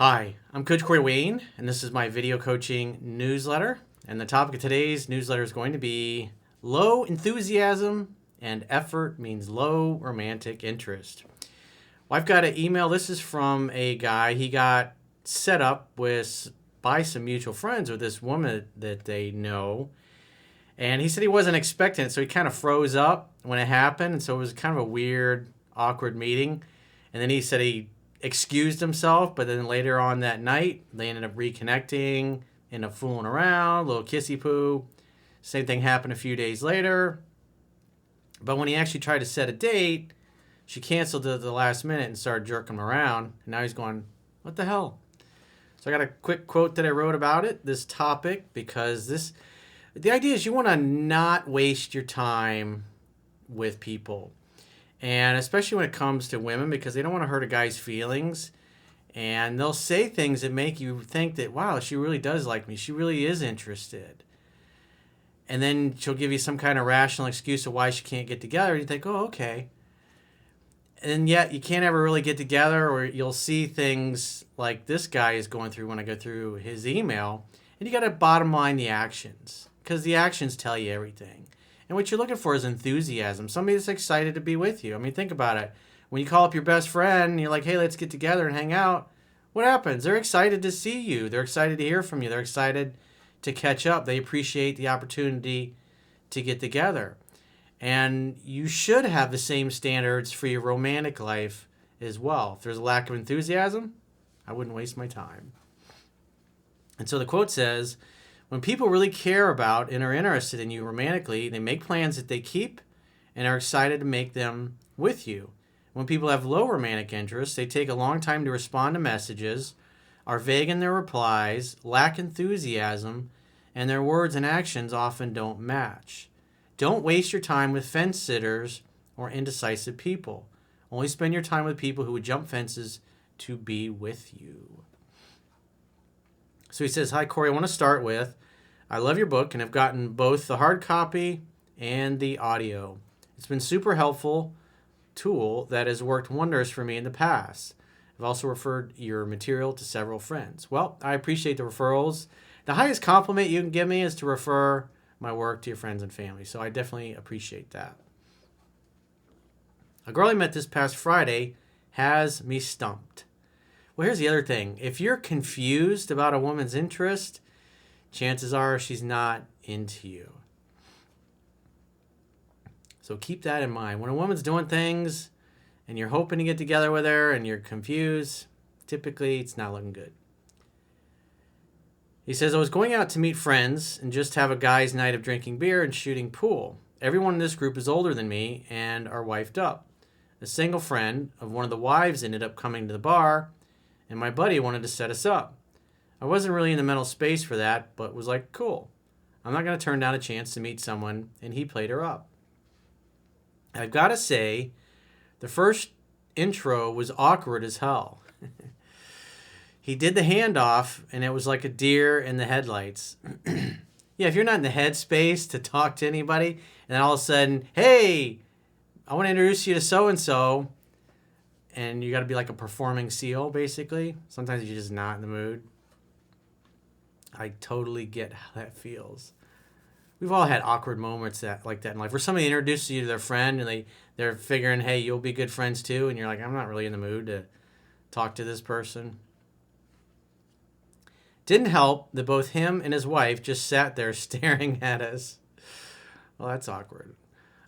Hi, I'm Coach Corey Wayne, and this is my video coaching newsletter. And the topic of today's newsletter is going to be low enthusiasm and effort means low romantic interest. Well, I've got an email. This is from a guy. He got set up by some mutual friends with this woman that they know. And he said he wasn't expecting it, so he kind of froze up when it happened. And so it was kind of a weird, awkward meeting. And then he said he excused himself, but then later on that night, they ended up reconnecting, ended up fooling around, a little kissy poo. Same thing happened a few days later. But when he actually tried to set a date, she canceled at the last minute and started jerking him around. And now he's going, what the hell? So I got a quick quote that I wrote about this topic, because the idea is you want to not waste your time with people. And especially when it comes to women, because they don't want to hurt a guy's feelings. And they'll say things that make you think that, wow, she really does like me. She really is interested. And then she'll give you some kind of rational excuse of why she can't get together. And you think, oh, okay. And yet you can't ever really get together, or you'll see things like this guy is going through when I go through his email. And you got to bottom line the actions, because the actions tell you everything. And what you're looking for is enthusiasm. Somebody that's excited to be with you. I mean, think about it. When you call up your best friend and you're like, hey, let's get together and hang out, what happens? They're excited to see you. They're excited to hear from you. They're excited to catch up. They appreciate the opportunity to get together. And you should have the same standards for your romantic life as well. If there's a lack of enthusiasm, I wouldn't waste my time. And so the quote says, when people really care about and are interested in you romantically, they make plans that they keep and are excited to make them with you. When people have low romantic interest, they take a long time to respond to messages, are vague in their replies, lack enthusiasm, and their words and actions often don't match. Don't waste your time with fence sitters or indecisive people. Only spend your time with people who would jump fences to be with you. So he says, hi, Corey, I want to start with, I love your book and have gotten both the hard copy and the audio. It's been super helpful tool that has worked wonders for me in the past. I've also referred your material to several friends. Well, I appreciate the referrals. The highest compliment you can give me is to refer my work to your friends and family. So I definitely appreciate that. A girl I met this past Friday has me stumped. Well, here's the other thing. If you're confused about a woman's interest, chances are she's not into you. So keep that in mind. When a woman's doing things and you're hoping to get together with her and you're confused, typically it's not looking good. He says, I was going out to meet friends and just have a guy's night of drinking beer and shooting pool. Everyone in this group is older than me and are wifed up. A single friend of one of the wives ended up coming to the bar, and my buddy wanted to set us up. I wasn't really in the mental space for that, but was like, cool. I'm not going to turn down a chance to meet someone, and he played her up. I've got to say, the first intro was awkward as hell. He did the handoff, and it was like a deer in the headlights. Yeah, if you're not in the headspace to talk to anybody, and then all of a sudden, hey, I want to introduce you to so-and-so, and you got to be like a performing seal, basically. Sometimes you're just not in the mood. I totally get how that feels. We've all had awkward moments like that in life, where somebody introduces you to their friend, and they're figuring, hey, you'll be good friends too, and you're like, I'm not really in the mood to talk to this person. Didn't help that both him and his wife just sat there staring at us. Well, that's awkward.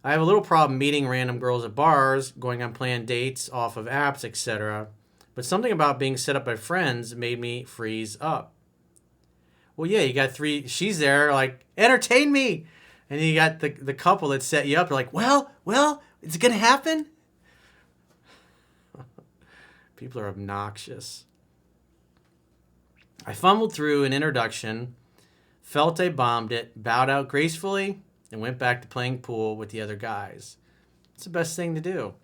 I have a little problem meeting random girls at bars, going on planned dates off of apps, etc. But something about being set up by friends made me freeze up. Well, yeah, you got three. She's there like, entertain me. And then you got the couple that set you up. They're like, well, is it going to happen? People are obnoxious. I fumbled through an introduction, felt I bombed it, bowed out gracefully, and went back to playing pool with the other guys. It's the best thing to do.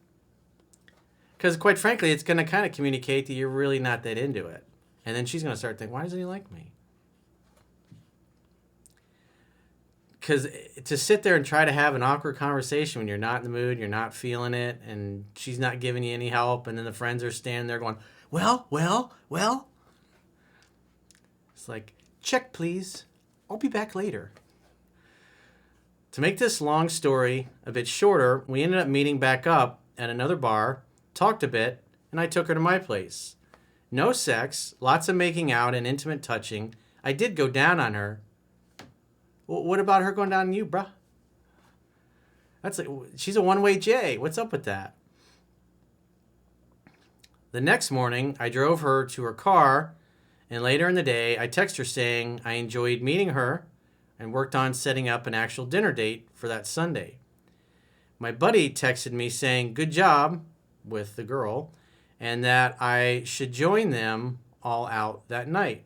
Because quite frankly, it's going to kind of communicate that you're really not that into it. And then she's going to start thinking, why doesn't he like me? Because to sit there and try to have an awkward conversation when you're not in the mood, you're not feeling it, and she's not giving you any help, and then the friends are standing there going, well. It's like, check, please. I'll be back later. To make this long story a bit shorter, we ended up meeting back up at another bar, talked a bit, and I took her to my place. No sex, lots of making out and intimate touching. I did go down on her. Well, what about her going down on you, bruh? She's a one-way J. What's up with that? The next morning, I drove her to her car, and later in the day, I texted her saying I enjoyed meeting her and worked on setting up an actual dinner date for that Sunday. My buddy texted me saying good job with the girl and that I should join them all out that night.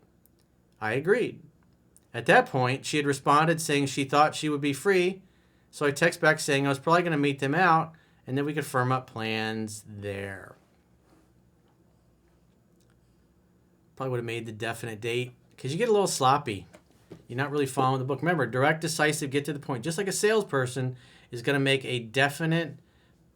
I agreed. At that point, she had responded saying she thought she would be free, so I text back saying I was probably going to meet them out and then we could firm up plans there. Probably would have made the definite date because you get a little sloppy. You're not really following the book. Remember, direct, decisive, get to the point. Just like a salesperson is going to make a definite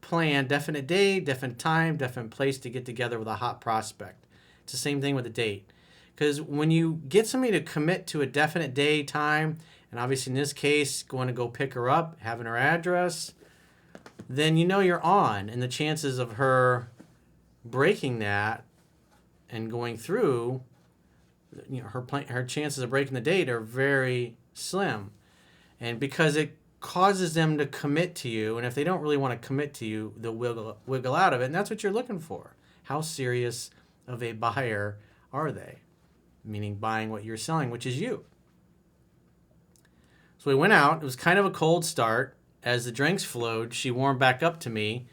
plan, definite day, definite time, definite place to get together with a hot prospect. It's the same thing with a date. Because when you get somebody to commit to a definite day, time, and obviously in this case, going to go pick her up, having her address, then you know you're on. And the chances of her breaking that and going through, her chances of breaking the date are very slim. And because it causes them to commit to you, and if they don't really want to commit to you, they'll wiggle out of it, and that's what you're looking for. How serious of a buyer are they? Meaning buying what you're selling, which is you. So we went out. It was kind of a cold start. As the drinks flowed, she warmed back up to me,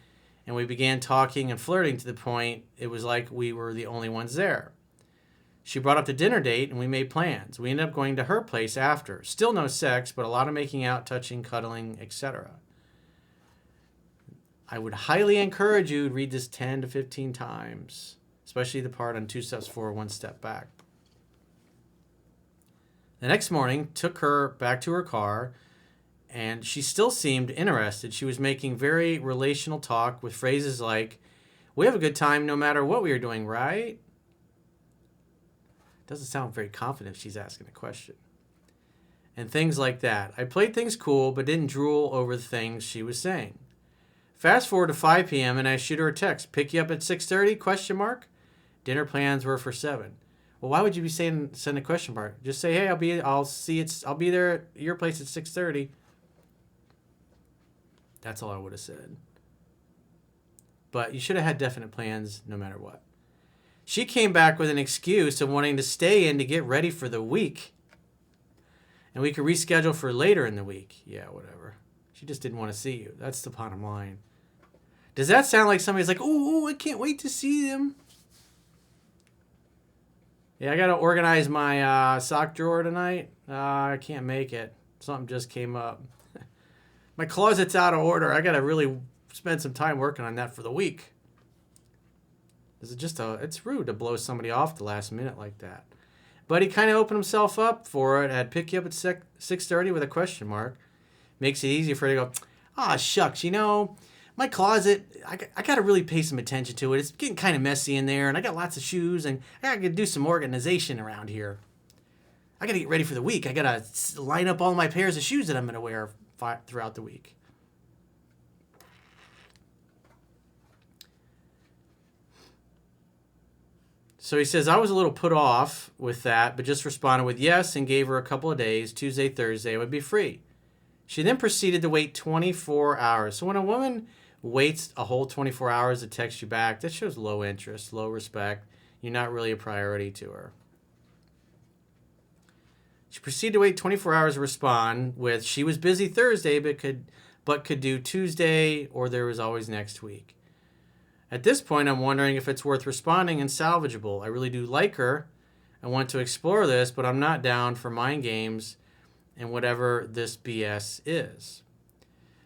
and we began talking and flirting to the point it was like we were the only ones there. She brought up the dinner date, and we made plans. We ended up going to her place after. Still no sex, but a lot of making out, touching, cuddling, etc. I would highly encourage you to read this 10 to 15 times, especially the part on 2 steps forward, 1 step back. The next morning, took her back to her car, and she still seemed interested. She was making very relational talk with phrases like, "We have a good time no matter what we are doing, right?" Doesn't sound very confident if she's asking a question. And things like that. I played things cool, but didn't drool over the things she was saying. Fast forward to 5 p.m. and I shoot her a text. Pick you up at 6:30? Question mark. Dinner plans were for 7. Well, why would you be send a question mark? Just say, hey, I'll be there at your place at 6:30. That's all I would have said. But you should have had definite plans no matter what. She came back with an excuse of wanting to stay in to get ready for the week. And we could reschedule for later in the week. Yeah, whatever. She just didn't want to see you. That's the bottom line. Does that sound like somebody's like, oh, I can't wait to see them? Yeah, I got to organize my sock drawer tonight. I can't make it. Something just came up. My closet's out of order. I got to really spend some time working on that for the week. It's rude to blow somebody off the last minute like that. But he kind of opened himself up for it. I'd pick you up at 6:30 with a question mark. Makes it easier for you to go, shucks, my closet, I got to really pay some attention to it. It's getting kind of messy in there, and I got lots of shoes, and I got to do some organization around here. I got to get ready for the week. I got to line up all my pairs of shoes that I'm going to wear throughout the week. So he says, I was a little put off with that, but just responded with yes and gave her a couple of days. Tuesday, Thursday, I would be free. She then proceeded to wait 24 hours. So when a woman waits a whole 24 hours to text you back, that shows low interest, low respect. You're not really a priority to her. She proceeded to wait 24 hours to respond with, she was busy Thursday, but could do Tuesday, or there was always next week. At this point, I'm wondering if it's worth responding and salvageable. I really do like her. I want to explore this, but I'm not down for mind games and whatever this BS is.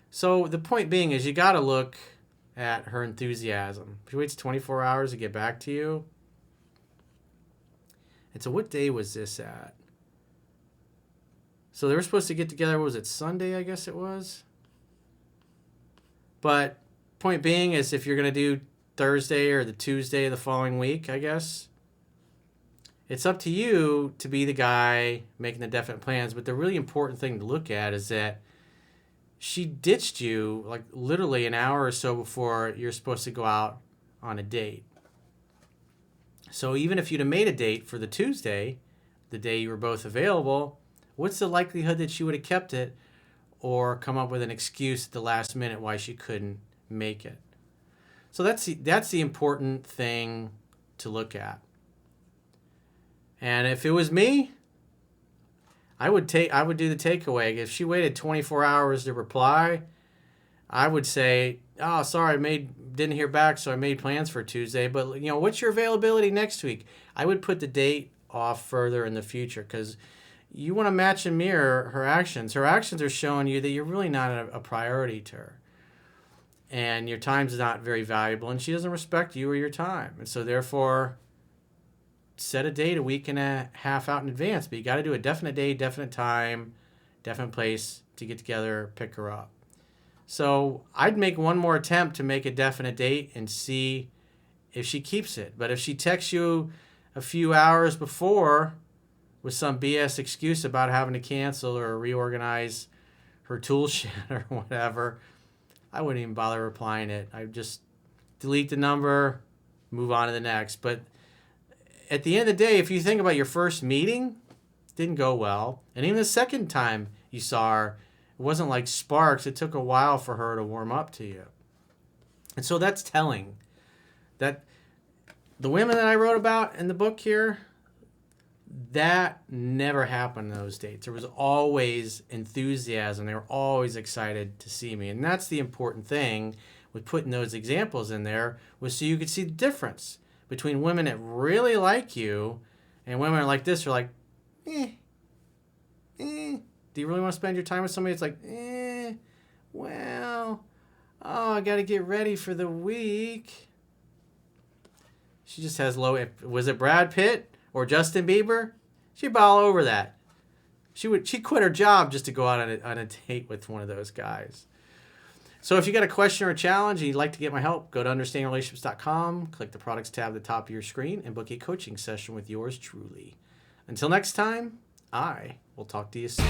So the point being is you got to look at her enthusiasm. She waits 24 hours to get back to you. And so what day was this at? So they were supposed to get together, what was it, Sunday, I guess it was? But point being is if you're going to do Thursday or the Tuesday of the following week, I guess, It's up to you to be the guy making the definite plans. But the really important thing to look at is that she ditched you like literally an hour or so before you're supposed to go out on a date. So even if you'd have made a date for the Tuesday, the day you were both available, what's the likelihood that she would have kept it or come up with an excuse at the last minute why she couldn't make it? So that's the important thing to look at. And if it was me, I would do the takeaway. If she waited 24 hours to reply, I would say, "Oh, sorry, didn't hear back, so I made plans for Tuesday. But what's your availability next week?" I would put the date off further in the future because you want to match and mirror her actions. Her actions are showing you that you're really not a priority to her, and your time's not very valuable, and she doesn't respect you or your time, and so therefore, set a date a week and a half out in advance. But you got to do a definite day, definite time, definite place to get together, pick her up. So I'd make one more attempt to make a definite date and see if she keeps it. But if she texts you a few hours before with some BS excuse about having to cancel or reorganize her tool shed or whatever, I wouldn't even bother replying it. I'd just delete the number, move on to the next. But at the end of the day, if you think about your first meeting, it didn't go well. And even the second time you saw her, it wasn't like sparks. It took a while for her to warm up to you. And so that's telling that the women that I wrote about in the book here, that never happened in those dates. There was always enthusiasm. They were always excited to see me. And that's the important thing with putting those examples in there, was so you could see the difference between women that really like you and women like this are like, Do you really want to spend your time with somebody that's like, I got to get ready for the week. She just has low. Was it Brad Pitt or Justin Bieber? She'd be all over that. She'd quit her job just to go out on a date with one of those guys. So if you got a question or a challenge and you'd like to get my help, go to understandingrelationships.com, click the products tab at the top of your screen, and book a coaching session with yours truly. Until next time, I will talk to you soon.